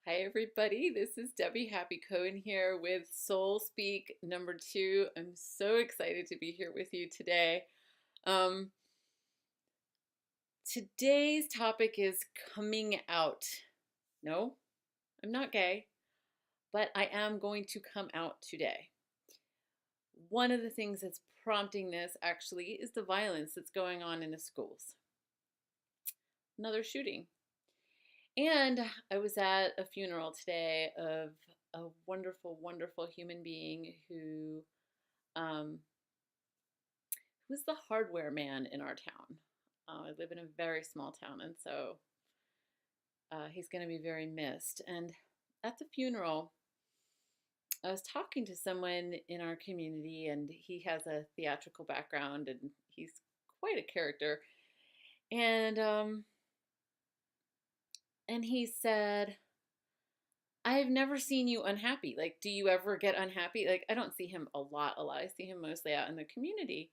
Hi, everybody. This is Debbie Happy Cohen here with Soul Speak number 2. I'm so excited to be here with you today. Um, Today's topic is coming out. No, I'm not gay, but I am going to come out today. One of the things that's prompting this actually is the violence that's going on in the schools. Another shooting. And I was at a funeral today of a wonderful, wonderful human being um, who's the hardware man in our town. I live in a very small town, and so he's going to be very missed. And at the funeral, I was talking to someone in our community, and he has a theatrical background, and he's quite a character. And and he said, "I've never seen you unhappy. Like, do you ever get unhappy? Like, I don't see him a lot. I see him mostly out in the community."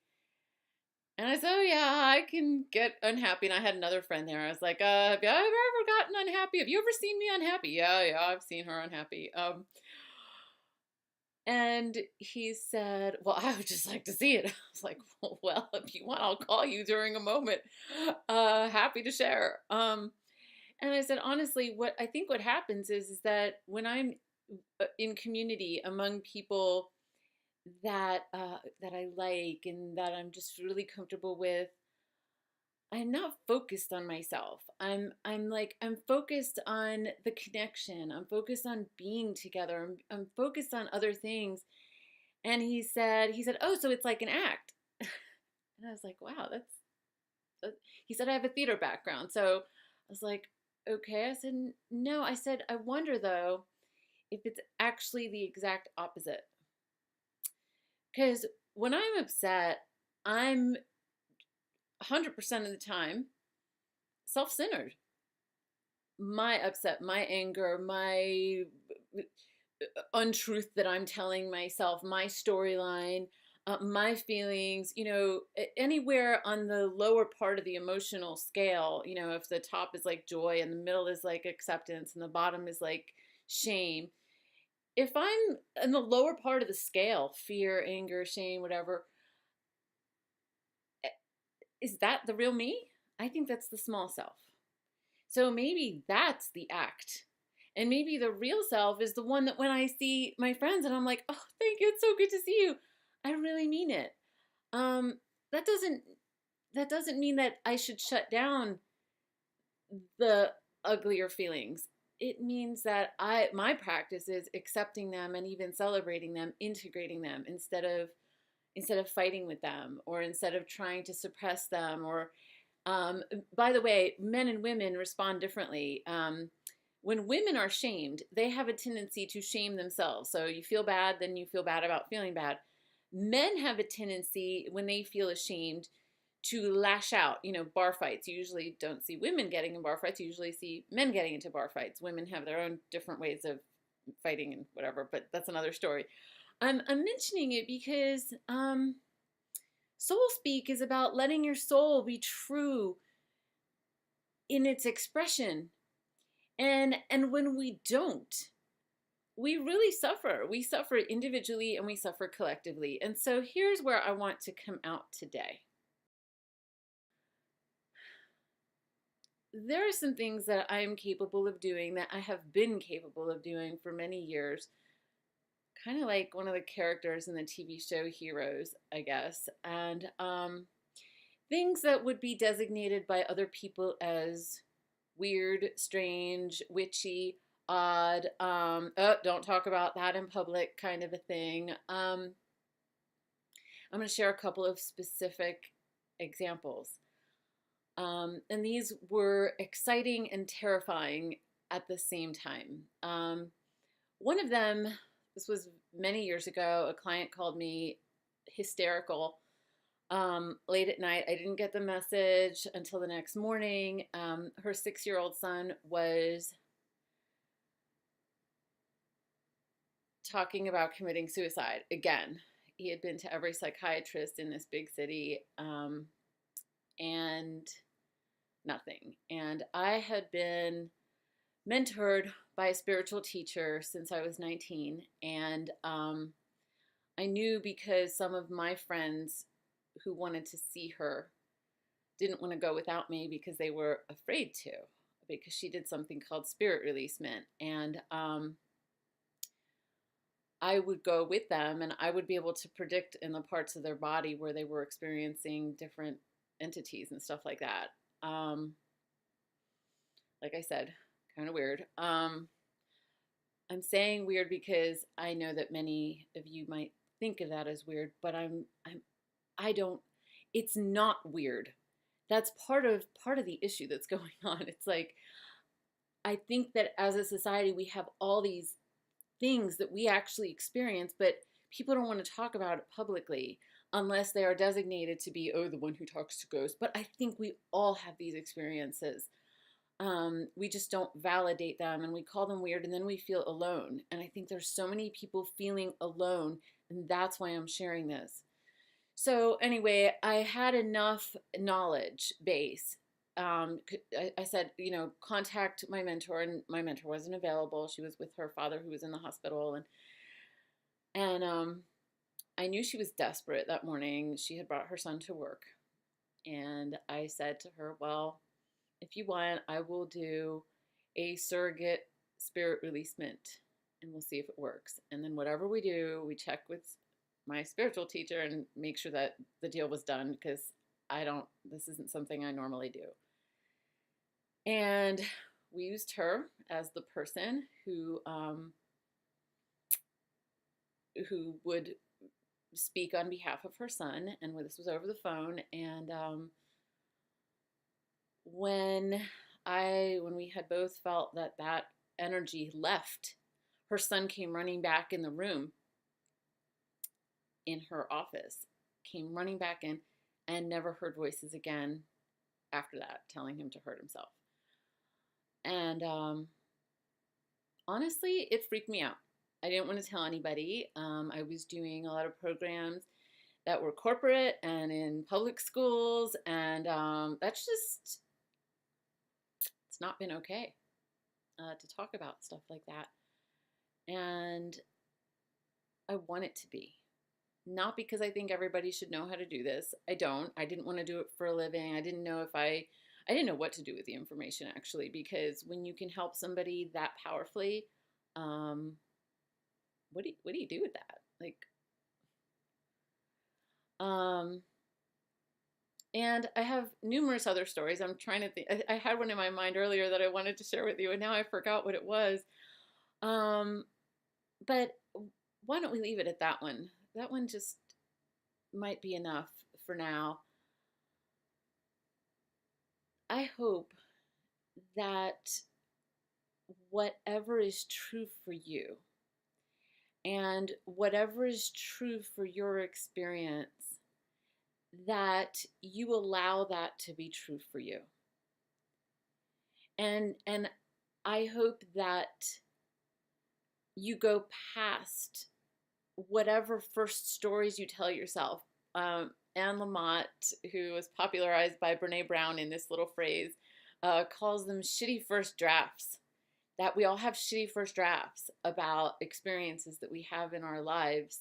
And I said, "Oh yeah, I can get unhappy." And I had another friend there. I was like, "Have you ever gotten unhappy? Have you ever seen me unhappy?" Yeah, I've seen her unhappy. And he said, "Well, I would just like to see it." I was like, "Well, if you want, I'll call you during a moment. Happy to share." And I said, honestly, what happens is that when I'm in community among people that I like and that I'm just really comfortable with, I'm not focused on myself. I'm focused on the connection. I'm focused on being together. I'm focused on other things. And he said, "Oh, so it's like an act." And I was like, "Wow, he said, "I have a theater background." So I was like, "Okay." I said, "No." I said, "I wonder though if it's actually the exact opposite. Because when I'm upset, I'm 100% of the time self-centered. My upset, my anger, my untruth that I'm telling myself, my storyline, my feelings, anywhere on the lower part of the emotional scale, if the top is like joy and the middle is like acceptance and the bottom is like shame. If I'm in the lower part of the scale, fear, anger, shame, whatever, is that the real me? I think that's the small self. So maybe that's the act. And maybe the real self is the one that when I see my friends and I'm like, "Oh, thank you, it's so good to see you," I really mean it. Um, that doesn't mean that I should shut down the uglier feelings. It means that my practice is accepting them and even celebrating them, integrating them instead of fighting with them or instead of trying to suppress them or by the way, men and women respond differently. When women are shamed, they have a tendency to shame themselves. So you feel bad, then you feel bad about feeling bad. Men have a tendency when they feel ashamed to lash out, bar fights. You usually don't see women getting in bar fights. You usually see men getting into bar fights. Women have their own different ways of fighting and whatever, but that's another story. I'm mentioning it because soul speak is about letting your soul be true in its expression. And when we don't, we really suffer. We suffer individually and we suffer collectively. And so here's where I want to come out today. There are some things that I am capable of doing that I have been capable of doing for many years, kind of like one of the characters in the TV show Heroes, I guess. And things that would be designated by other people as weird, strange, witchy, odd, oh, don't talk about that in public kind of a thing. I'm going to share a couple of specific examples. And these were exciting and terrifying at the same time. One of them, this was many years ago, a client called me hysterical late at night. I didn't get the message until the next morning. Her 6-year-old son was talking about committing suicide again. He had been to every psychiatrist in this big city and nothing. And I had been mentored by a spiritual teacher since I was 19. And I knew because some of my friends who wanted to see her didn't want to go without me because they were afraid to, because she did something called spirit releasement. And I would go with them and I would be able to predict in the parts of their body where they were experiencing different entities and stuff like that. Like I said, kind of weird. I'm saying weird because I know that many of you might think of that as weird, but I don't, it's not weird. That's part of the issue that's going on. It's like, I think that as a society, we have all these things that we actually experience, but people don't want to talk about it publicly unless they are designated to be, oh, the one who talks to ghosts. But I think we all have these experiences. We just don't validate them and we call them weird, and then we feel alone. And I think there's so many people feeling alone, and that's why I'm sharing this. So anyway, I had enough knowledge base. I said, contact my mentor, and my mentor wasn't available. She was with her father who was in the hospital, and I knew she was desperate that morning. She had brought her son to work, and I said to her, well, if you want, I will do a surrogate spirit releasement, and we'll see if it works. And then whatever we do, we check with my spiritual teacher and make sure that the deal was done, because this isn't something I normally do. And we used her as the person who would speak on behalf of her son, and this was over the phone. And when we had both felt that energy left, her son came running back in the room in her office, came running back in, and never heard voices again after that, telling him to hurt himself. And honestly, it freaked me out. I didn't want to tell anybody. I was doing a lot of programs that were corporate and in public schools, and it's not been okay to talk about stuff like that. And I want it to be. Not because I think everybody should know how to do this. I didn't want to do it for a living. I didn't know what to do with the information, actually, because when you can help somebody that powerfully, what do you do with that? And I have numerous other stories. I'm trying to think. I had one in my mind earlier that I wanted to share with you, and now I forgot what it was. But why don't we leave it at that one? That one just might be enough for now. I hope that whatever is true for you and whatever is true for your experience, that you allow that to be true for you. And I hope that you go past whatever first stories you tell yourself. Anne Lamott, who was popularized by Brene Brown in this little phrase, calls them shitty first drafts. That we all have shitty first drafts about experiences that we have in our lives.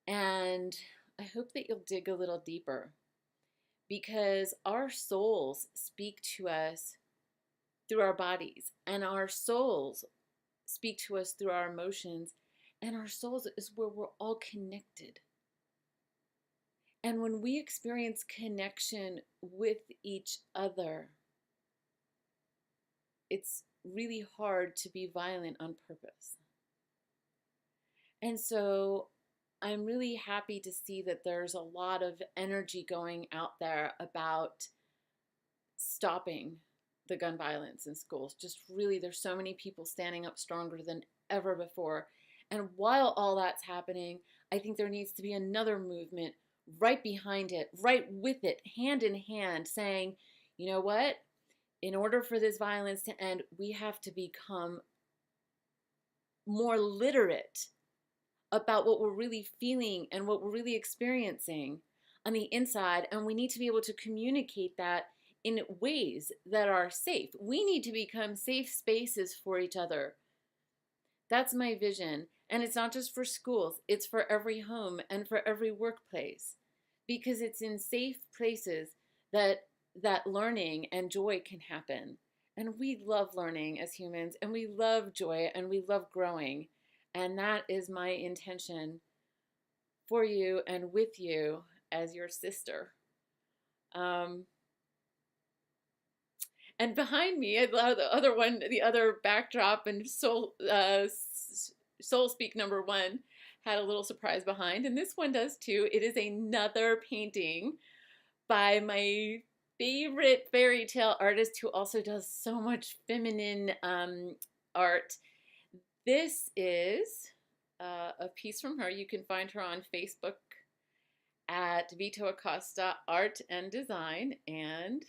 And I hope that you'll dig a little deeper, because our souls speak to us through our bodies, and our souls speak to us through our emotions, and our souls is where we're all connected. And when we experience connection with each other, it's really hard to be violent on purpose. And so I'm really happy to see that there's a lot of energy going out there about stopping the gun violence in schools. Just really, there's so many people standing up stronger than ever before. And while all that's happening, I think there needs to be another movement right behind it, right with it, hand in hand, saying, you know what? In order for this violence to end, we have to become more literate about what we're really feeling and what we're really experiencing on the inside. And we need to be able to communicate that in ways that are safe. We need to become safe spaces for each other. That's my vision. And it's not just for schools, it's for every home and for every workplace, because it's in safe places that learning and joy can happen. And we love learning as humans, and we love joy, and we love growing. And that is my intention for you and with you as your sister. And behind me, the other one, the other backdrop, and Soul Speak #1 had a little surprise behind, and this one does too. It is another painting by my favorite fairy tale artist who also does so much feminine art. This is a piece from her. You can find her on Facebook at Vito Acosta Art and Design, and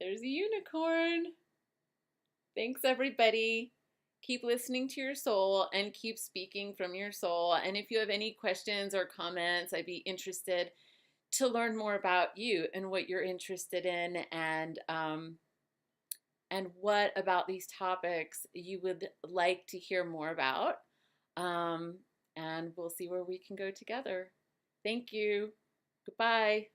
there's a unicorn. Thanks, everybody. Keep listening to your soul and keep speaking from your soul. And if you have any questions or comments, I'd be interested to learn more about you and what you're interested in, and what about these topics you would like to hear more about. And we'll see where we can go together. Thank you. Goodbye.